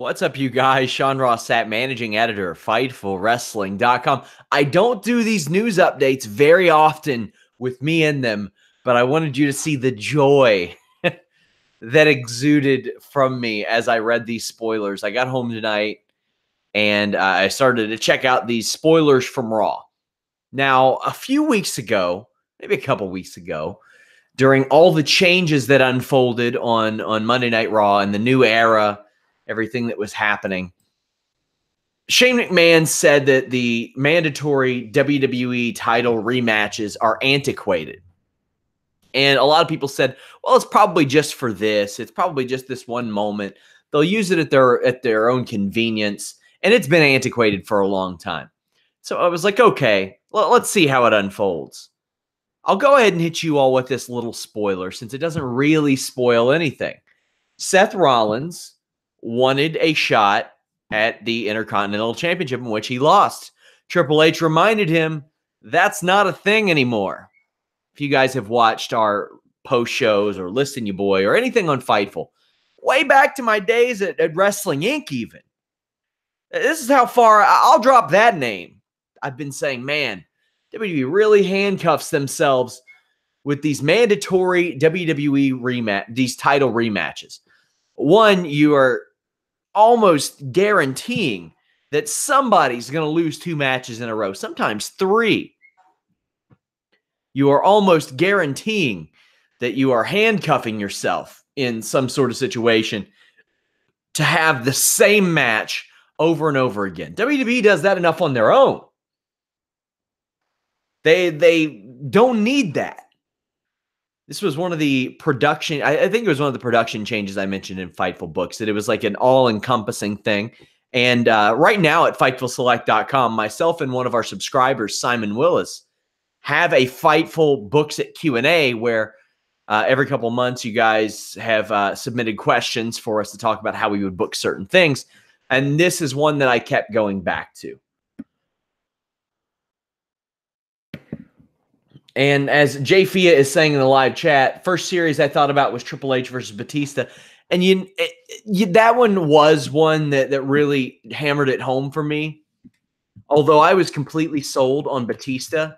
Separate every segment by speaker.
Speaker 1: What's up, you guys? Sean Ross Sapp, managing editor of FightfulWrestling.com. I don't do these news updates very often with me in them, but I wanted you to see the joy that exuded from me as I read these spoilers. I got home tonight and I started to check out these spoilers from Raw. Now, a few weeks ago, maybe a couple weeks ago, during all the changes that unfolded on Monday Night Raw and the new era, everything that was happening, Shane McMahon said that the mandatory WWE title rematches are antiquated. And a lot of people said, well, it's probably just for this. It's probably just this one moment. They'll use it at their own convenience. And it's been antiquated for a long time. So I was like, okay, let's see how it unfolds. I'll go ahead and hit you all with this little spoiler since it doesn't really spoil anything. Seth Rollins wanted a shot at the Intercontinental Championship in which he lost. Triple H reminded him that's not a thing anymore. If you guys have watched our post shows or Listen You Boy or anything on Fightful, way back to my days at Wrestling Inc. even. This is how far I'll drop that name. I've been saying, man, WWE really handcuffs themselves with these mandatory WWE these title rematches. One, you are almost guaranteeing that somebody's going to lose 2 matches in a row, sometimes 3. You are almost guaranteeing that you are handcuffing yourself in some sort of situation to have the same match over and over again. WWE does that enough on their own. They don't need that. This was one of the production, I think it was one of the production changes I mentioned in Fightful books, that it was like an all-encompassing thing. And right now at FightfulSelect.com, myself and one of our subscribers, Simon Willis, have a Fightful Books at Q&A where every couple of months you guys have submitted questions for us to talk about how we would book certain things. And this is one that I kept going back to. And as Jay Fia is saying in the live chat, first series I thought about was Triple H versus Batista. And that one was one that really hammered it home for me. Although I was completely sold on Batista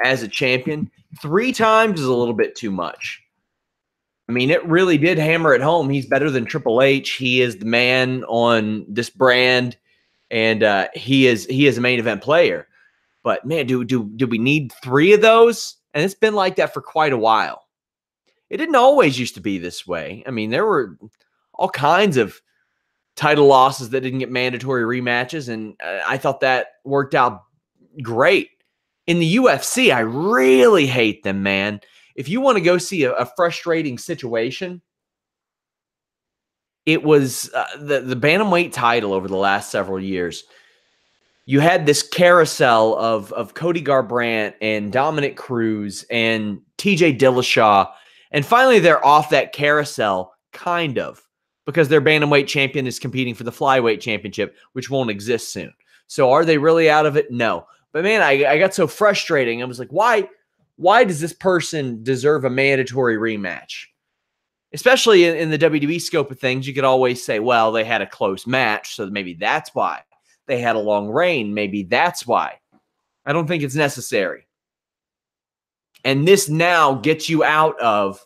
Speaker 1: as a champion, 3 times is a little bit too much. I mean, it really did hammer it home. He's better than Triple H. He is the man on this brand, and he is a main event player. But man, do we need 3 of those? And it's been like that for quite a while. It didn't always used to be this way. I mean, there were all kinds of title losses that didn't get mandatory rematches, and I thought that worked out great. In the UFC, I really hate them, man. If you want to go see a frustrating situation, it was the bantamweight title over the last several years. You had this carousel of Cody Garbrandt and Dominic Cruz and TJ Dillashaw. And finally, they're off that carousel, kind of, because their bantamweight champion is competing for the flyweight championship, which won't exist soon. So are they really out of it? No. But man, I got so frustrating. I was like, why does this person deserve a mandatory rematch? Especially in the WWE scope of things, you could always say, well, they had a close match, so maybe that's why. They had a long reign. Maybe that's why. I don't think it's necessary. And this now gets you out of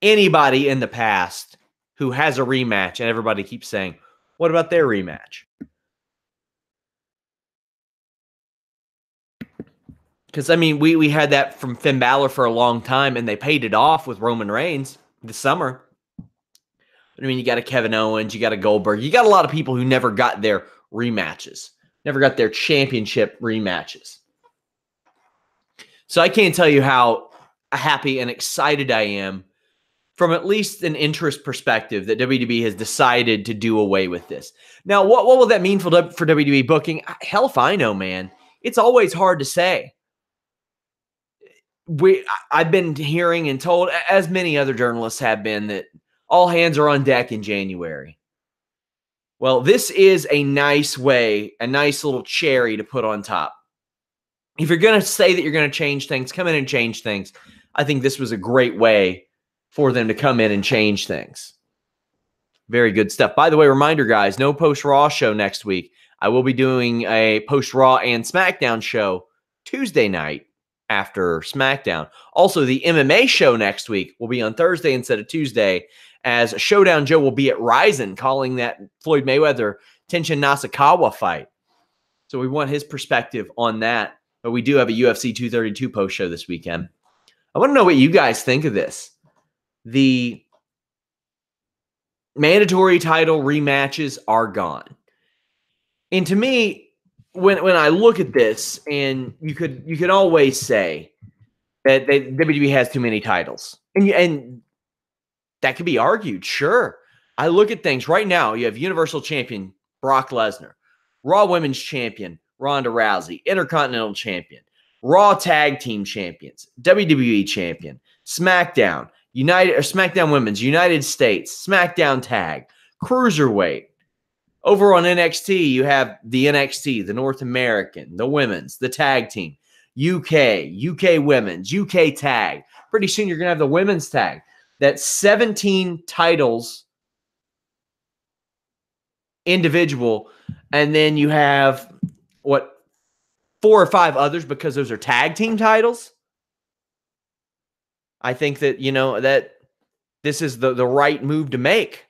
Speaker 1: anybody in the past who has a rematch, and everybody keeps saying, what about their rematch? Because, I mean, we had that from Finn Balor for a long time, and they paid it off with Roman Reigns this summer. I mean, you got a Kevin Owens, you got a Goldberg. You got a lot of people who never got their rematches, never got their championship rematches. So I can't tell you how happy and excited I am from at least an interest perspective that WWE has decided to do away with this. Now, what will that mean for WWE booking? Hell if I know, man. It's always hard to say. I've been hearing and told, as many other journalists have been, that all hands are on deck in January. Well, this is a nice way, a nice little cherry to put on top. If you're going to say that you're going to change things, come in and change things. I think this was a great way for them to come in and change things. Very good stuff. By the way, reminder, guys, no post-Raw show next week. I will be doing a post-Raw and SmackDown show Tuesday night after SmackDown. Also, the MMA show next week will be on Thursday instead of Tuesday, as Showdown Joe will be at Ryzen calling that Floyd Mayweather Tenshin Nasukawa fight. So we want his perspective on that. But we do have a UFC 232 post show this weekend. I want to know what you guys think of this. The mandatory title rematches are gone. And to me, when I look at this, and you could always say that WWE has too many titles. And that could be argued, sure. I look at things right now. You have Universal Champion Brock Lesnar, Raw Women's Champion Ronda Rousey, Intercontinental Champion, Raw Tag Team Champions, WWE Champion, SmackDown, SmackDown Women's, United States, SmackDown Tag, Cruiserweight. Over on NXT, you have the NXT, the North American, the Women's, the Tag Team, UK Women's, UK Tag. Pretty soon you're going to have the Women's Tag. That's 17 titles individual. And then you have, 4 or 5 others because those are tag team titles. I think that, that this is the right move to make.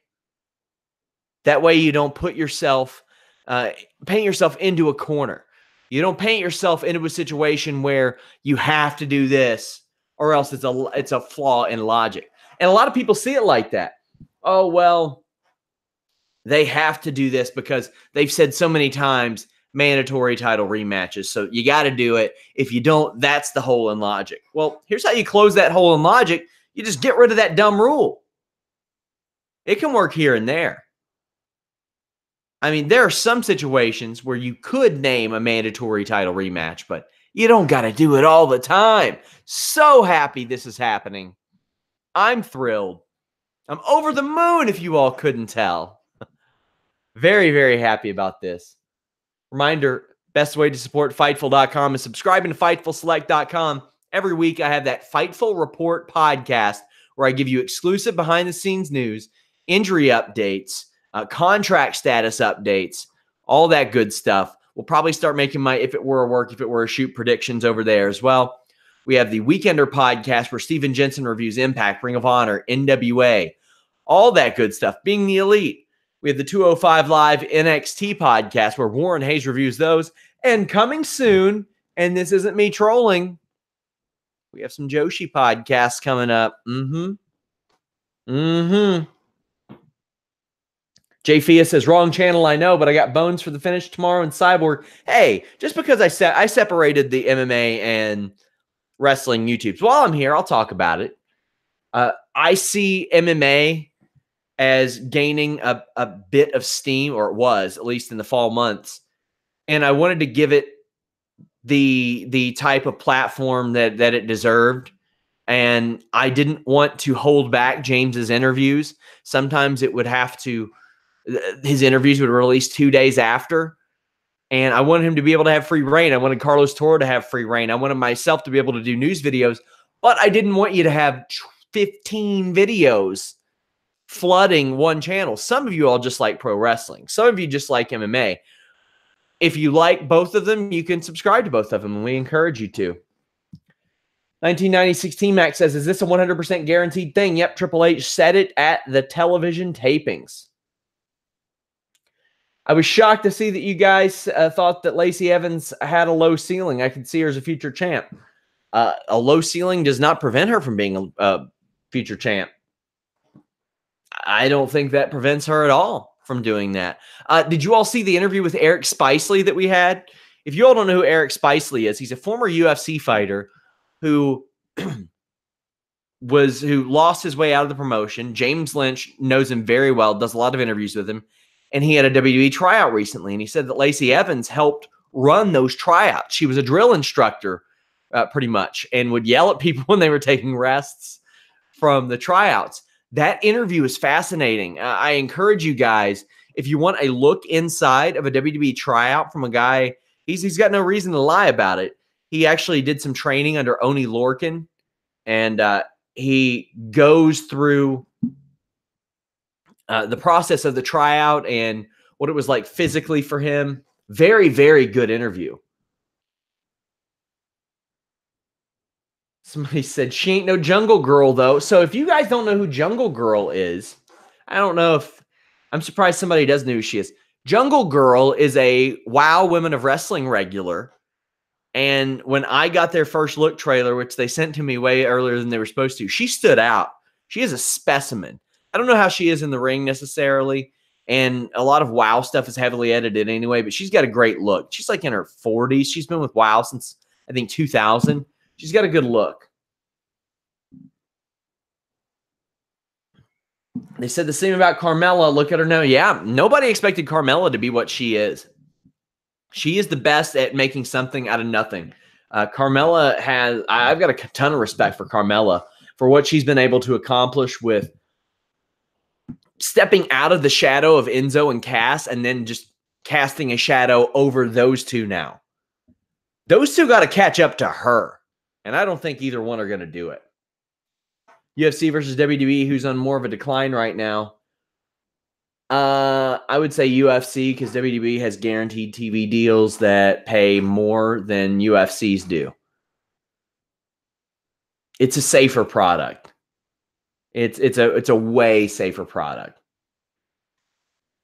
Speaker 1: That way you don't put yourself, paint yourself into a corner. You don't paint yourself into a situation where you have to do this or else it's a flaw in logic. And a lot of people see it like that. Oh, well, they have to do this because they've said so many times mandatory title rematches. So you got to do it. If you don't, that's the hole in logic. Well, here's how you close that hole in logic. You just get rid of that dumb rule. It can work here and there. I mean, there are some situations where you could name a mandatory title rematch, but you don't got to do it all the time. So happy this is happening. I'm thrilled. I'm over the moon if you all couldn't tell. Very, very happy about this. Reminder, best way to support Fightful.com is subscribing to FightfulSelect.com. Every week I have that Fightful Report podcast where I give you exclusive behind-the-scenes news, injury updates, contract status updates, all that good stuff. We'll probably start making my If It Were a Work, If It Were a Shoot predictions over there as well. We have the Weekender podcast where Steven Jensen reviews Impact, Ring of Honor, NWA, all that good stuff, Being the Elite. We have the 205 Live NXT podcast where Warren Hayes reviews those. And coming soon, and this isn't me trolling, we have some Joshi podcasts coming up. Jay Fia says, wrong channel, I know, but I got bones for the finish tomorrow in Cyborg. Hey, just because I separated the MMA and wrestling YouTubes. While I'm here, I'll talk about it. I see MMA as gaining a bit of steam, or it was, at least in the fall months. And I wanted to give it the type of platform that it deserved. And I didn't want to hold back James's interviews. Sometimes it would have to, his interviews would release 2 days after. And I wanted him to be able to have free reign. I wanted Carlos Toro to have free reign. I wanted myself to be able to do news videos. But I didn't want you to have 15 videos flooding one channel. Some of you all just like pro wrestling. Some of you just like MMA. If you like both of them, you can subscribe to both of them, and we encourage you to. 1996 T-Mac says, is this a 100% guaranteed thing? Yep, Triple H said it at the television tapings. I was shocked to see that you guys thought that Lacey Evans had a low ceiling. I could see her as a future champ. A low ceiling does not prevent her from being a future champ. I don't think that prevents her at all from doing that. Did you all see the interview with Eric Spicely that we had? If you all don't know who Eric Spicely is, he's a former UFC fighter who lost his way out of the promotion. James Lynch knows him very well, does a lot of interviews with him, and he had a WWE tryout recently, and he said that Lacey Evans helped run those tryouts. She was a drill instructor pretty much, and would yell at people when they were taking rests from the tryouts. That interview is fascinating. I encourage you guys, if you want a look inside of a WWE tryout from a guy, he's got no reason to lie about it. He actually did some training under Oni Lorcan, and he goes through the process of the tryout and what it was like physically for him. Very, very good interview. Somebody said she ain't no Jungle Girl, though. So if you guys don't know who Jungle Girl is, I don't know if I'm surprised somebody does know who she is. Jungle Girl is a WoW Women of Wrestling regular. And when I got their first look trailer, which they sent to me way earlier than they were supposed to, she stood out. She is a specimen. I don't know how she is in the ring necessarily. And a lot of WoW stuff is heavily edited anyway, but she's got a great look. She's like in her 40s. She's been with WoW since, I think, 2000. She's got a good look. They said the same about Carmella. Look at her now. Yeah, nobody expected Carmella to be what she is. She is the best at making something out of nothing. Carmella has, I've got a ton of respect for Carmella for what she's been able to accomplish with stepping out of the shadow of Enzo and Cass and then just casting a shadow over those two now. Those two got to catch up to her. And I don't think either one are going to do it. UFC versus WWE, who's on more of a decline right now. I would say UFC because WWE has guaranteed TV deals that pay more than UFC's do. It's a safer product. It's a way safer product.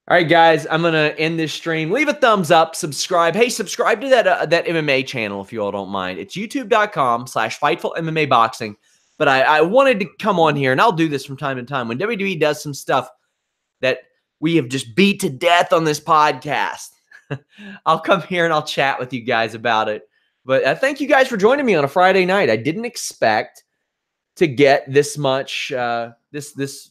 Speaker 1: All right, guys, I'm going to end this stream. Leave a thumbs up, subscribe. Hey, subscribe to that MMA channel if you all don't mind. It's youtube.com/Fightful MMA Boxing. But I wanted to come on here, and I'll do this from time to time. When WWE does some stuff that we have just beat to death on this podcast, I'll come here and I'll chat with you guys about it. But thank you guys for joining me on a Friday night. I didn't expect to get this much, this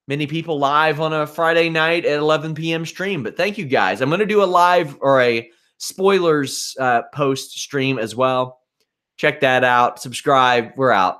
Speaker 1: many people live on a Friday night at 11 p.m. stream. But thank you guys. I'm going to do a live or a spoilers post stream as well. Check that out. Subscribe. We're out.